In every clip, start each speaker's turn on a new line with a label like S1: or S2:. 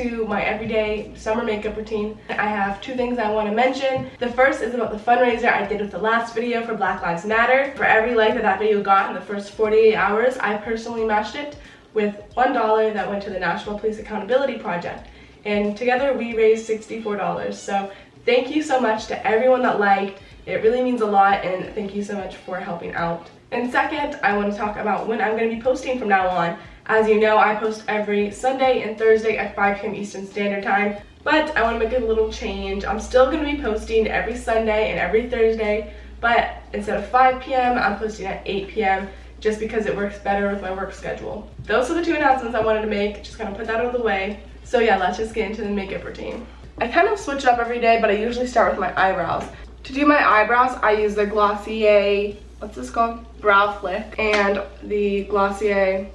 S1: to my everyday summer makeup routine. I have two things I want to mention. The first is about the fundraiser I did with the last video for Black Lives Matter. For every like that video got in the first 48 hours, I personally matched it with $1 that went to the National Police Accountability Project. And together we raised $64. So thank you so much to everyone that liked. It really means a lot, and thank you so much for helping out. And second, I want to talk about when I'm going to be posting from now on. As you know, I post every Sunday and Thursday at 5 p.m. Eastern Standard Time, but I want to make a little change. I'm still going to be posting every Sunday and every Thursday, but instead of 5 p.m., I'm posting at 8 p.m. just because it works better with my work schedule. Those are the two announcements I wanted to make, just kind of put that out of the way. So yeah, let's just get into the makeup routine. I kind of switch up every day, but I usually start with my eyebrows. To do my eyebrows, I use the Glossier, what's this called? Brow Flick, and the Glossier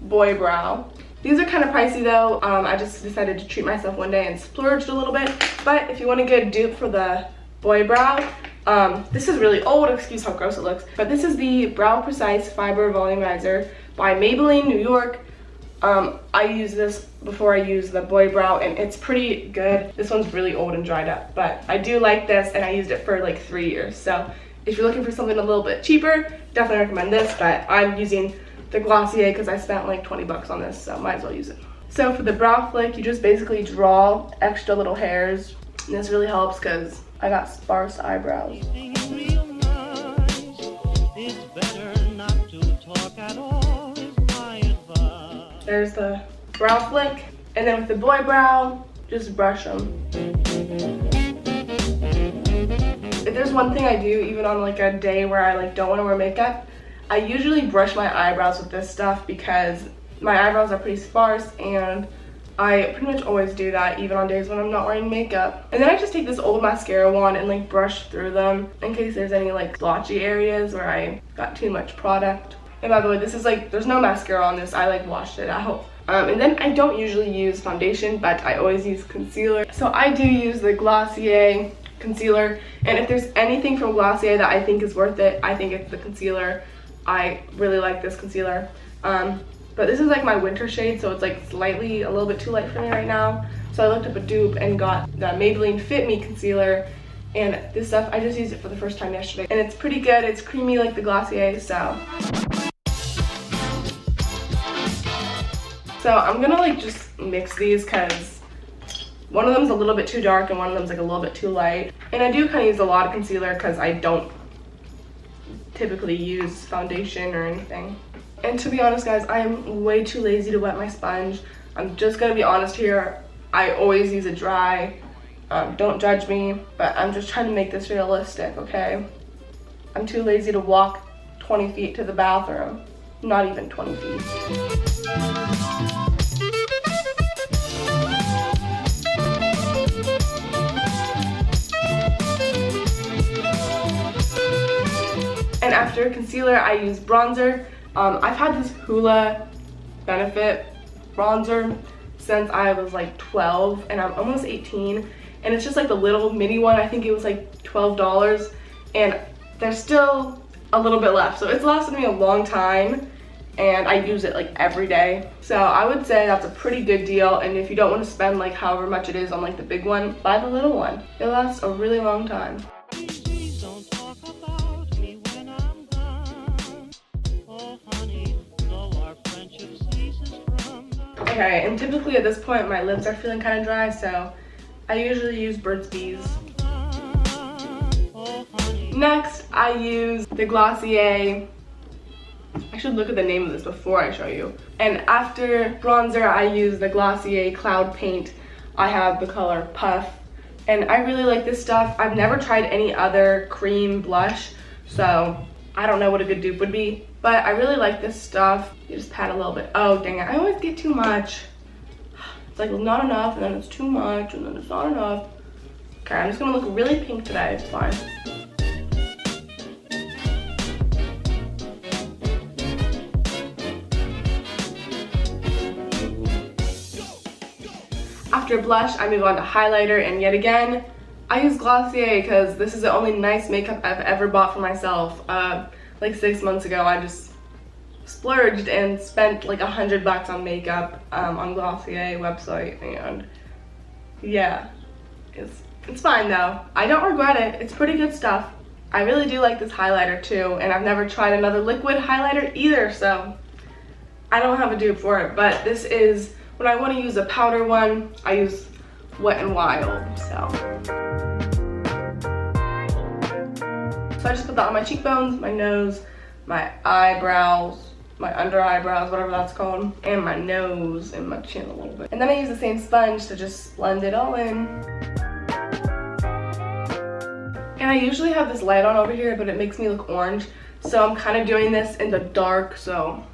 S1: Boy Brow. These are kind of pricey though. I just decided to treat myself one day and splurged a little bit. But if you want a good dupe for the boy brow, this is really old, excuse how gross it looks, but this is the Brow Precise Fiber Volumizer by Maybelline, New York. I use this before I use the boy brow, and it's pretty good. This one's really old and dried up, but I do like this, and I used it for like 3 years. So if you're looking for something a little bit cheaper, definitely recommend this, but I'm using the Glossier because I spent like 20 bucks on this, so might as well use it. So for the brow flick, you just basically draw extra little hairs, and this really helps because I got sparse eyebrows. There's the brow flick, and then with the boy brow, just brush them. If there's one thing I do, even on like a day where I like don't want to wear makeup, I usually brush my eyebrows with this stuff because my eyebrows are pretty sparse, and I pretty much always do that even on days when I'm not wearing makeup. And then I just take this old mascara wand and like brush through them in case there's any like blotchy areas where I got too much product. And by the way, this is like, there's no mascara on this. I like washed it out. And then I don't usually use foundation, but I always use concealer. So I do use the Glossier concealer. And if there's anything from Glossier that I think is worth it, I think it's the concealer. I really like this concealer. But this is like my winter shade, so it's like slightly a little bit too light for me right now. So I looked up a dupe and got the Maybelline Fit Me concealer. And this stuff, I just used it for the first time yesterday. And it's pretty good. It's creamy like the Glossier, so. So I'm gonna like just mix these because one of them's a little bit too dark and one of them's like a little bit too light. And I do kind of use a lot of concealer because I don't typically use foundation or anything. And to be honest guys, I am way too lazy to wet my sponge. I'm just gonna be honest here. I always use it dry. Don't judge me, but I'm just trying to make this realistic, okay? I'm too lazy to walk 20 feet to the bathroom. Not even 20 feet. And after concealer, I use bronzer. I've had this Hoola Benefit bronzer since I was like 12, and I'm almost 18. And it's just like the little mini one. I think it was like $12, and there's still a little bit left. So it's lasted me a long time, and I use it like every day. So I would say that's a pretty good deal. And if you don't want to spend like however much it is on like the big one, buy the little one. It lasts a really long time. Okay, and typically at this point my lips are feeling kind of dry, so I usually use Burt's Bees. Next, I use the Glossier. I should look at the name of this before I show you. And after bronzer, I use the Glossier Cloud Paint. I have the color Puff, and I really like this stuff. I've never tried any other cream blush, so I don't know what a good dupe would be, but I really like this stuff. You just pat a little bit. Oh, dang it, I always get too much. It's like not enough, and then it's too much, and then it's not enough. Okay, I'm just gonna look really pink today, it's fine. After blush, I move on to highlighter, and yet again, I use Glossier because this is the only nice makeup I've ever bought for myself. Like 6 months ago, I just splurged and spent like $100 on makeup on Glossier website, and yeah, it's fine though. I don't regret it. It's pretty good stuff. I really do like this highlighter too, and I've never tried another liquid highlighter either, so I don't have a dupe for it. But this is, when I want to use a powder one, I use Wet n Wild. So I just put that on my cheekbones, my nose, my eyebrows, my under eyebrows, whatever that's called, and my nose and my chin a little bit. And then I use the same sponge to just blend it all in. And I usually have this light on over here, but it makes me look orange. So I'm kind of doing this in the dark, so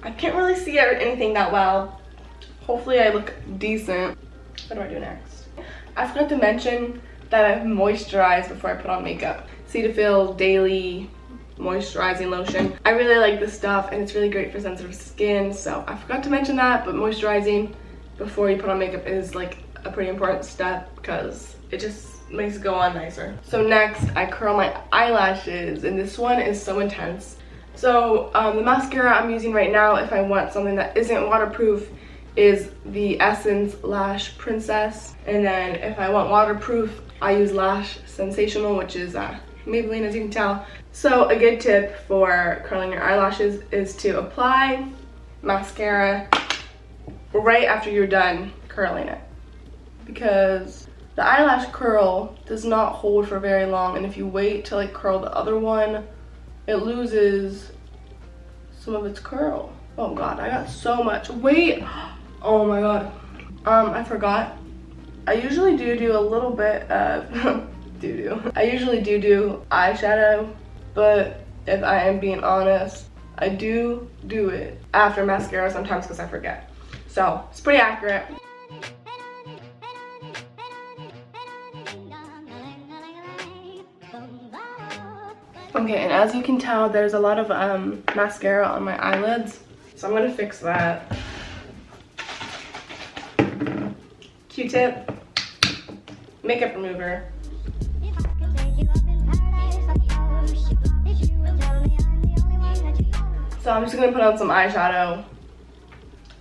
S1: I can't really see anything that well. Hopefully I look decent. What do I do next? I forgot to mention that I moisturize before I put on makeup. Cetaphil Daily Moisturizing Lotion. I really like this stuff, and it's really great for sensitive skin, so I forgot to mention that, but moisturizing before you put on makeup is like a pretty important step because it just makes it go on nicer. So next, I curl my eyelashes, and this one is so intense. So the mascara I'm using right now, if I want something that isn't waterproof, is the Essence Lash Princess. And then if I want waterproof, I use Lash Sensational, which is Maybelline, as you can tell. So a good tip for curling your eyelashes is to apply mascara right after you're done curling it, because the eyelash curl does not hold for very long, and if you wait to like curl the other one, it loses some of its curl. Oh god, I got so much. Wait, oh my god. I forgot. I usually do a little bit of I usually do eyeshadow, but if I am being honest, I do it after mascara sometimes because I forget. So it's pretty accurate. Okay, and as you can tell, there's a lot of mascara on my eyelids, so I'm gonna fix that. Q-tip, makeup remover. So I'm just gonna put on some eyeshadow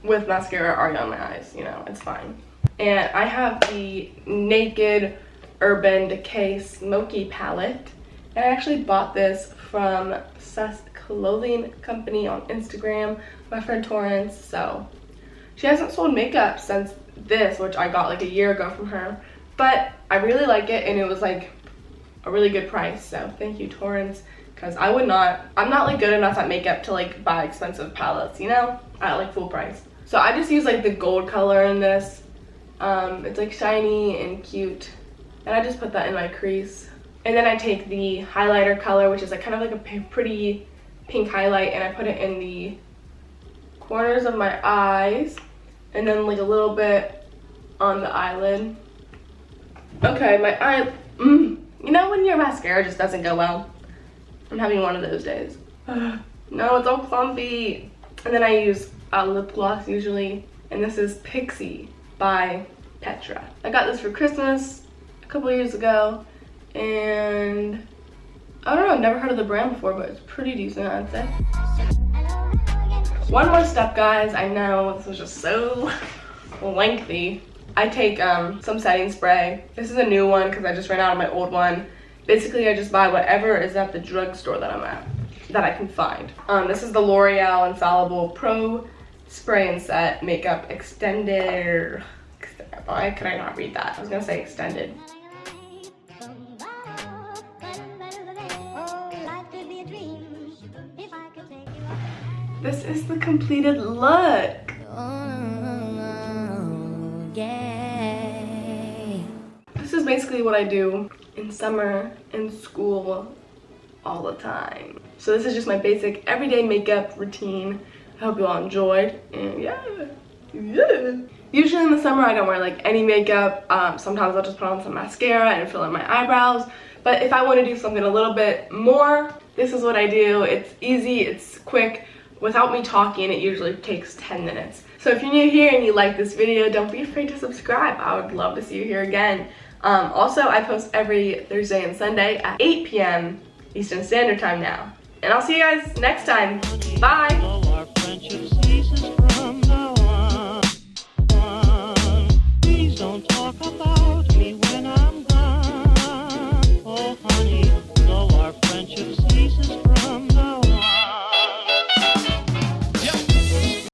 S1: with mascara already on my eyes, you know, it's fine. And I have the Naked Urban Decay Smoky Palette. And I actually bought this from Seth's Clothing Company on Instagram, my friend Torrance. So she hasn't sold makeup since this, which I got like a year ago from her. But I really like it, and it was like a really good price. So thank you, Torrance, because I'm not like good enough at makeup to like buy expensive palettes, you know, at like full price. So I just use like the gold color in this. It's like shiny and cute, and I just put that in my crease. And then I take the highlighter color, which is like kind of like a pretty pink highlight, and I put it in the corners of my eyes, and then like a little bit on the eyelid. Okay, my eye, you know when your mascara just doesn't go well? I'm having one of those days. No, it's all clumpy. And then I use a lip gloss usually, and this is Pixie by Petra. I got this for Christmas a couple years ago, and I don't know, I've never heard of the brand before, but it's pretty decent, I'd say. One more step, guys. I know this was just so lengthy. I take some setting spray. This is a new one because I just ran out of my old one. Basically, I just buy whatever is at the drugstore that I'm at, that I can find. This is the L'Oreal Infallible Pro Spray and Set Makeup Extended. Why could I not read that? I was gonna say extended. This is the completed look. This is basically what I do in summer in school all the time. So this is just my basic everyday makeup routine. I hope you all enjoyed, and yeah. Usually in the summer I don't wear like any makeup. Sometimes I'll just put on some mascara and fill in my eyebrows. But if I want to do something a little bit more, this is what I do. It's easy, it's quick. Without me talking, it usually takes 10 minutes. So if you're new here and you like this video, don't be afraid to subscribe. I would love to see you here again. Also, I post every Thursday and Sunday at 8 p.m. Eastern Standard Time now. And I'll see you guys next time. Bye!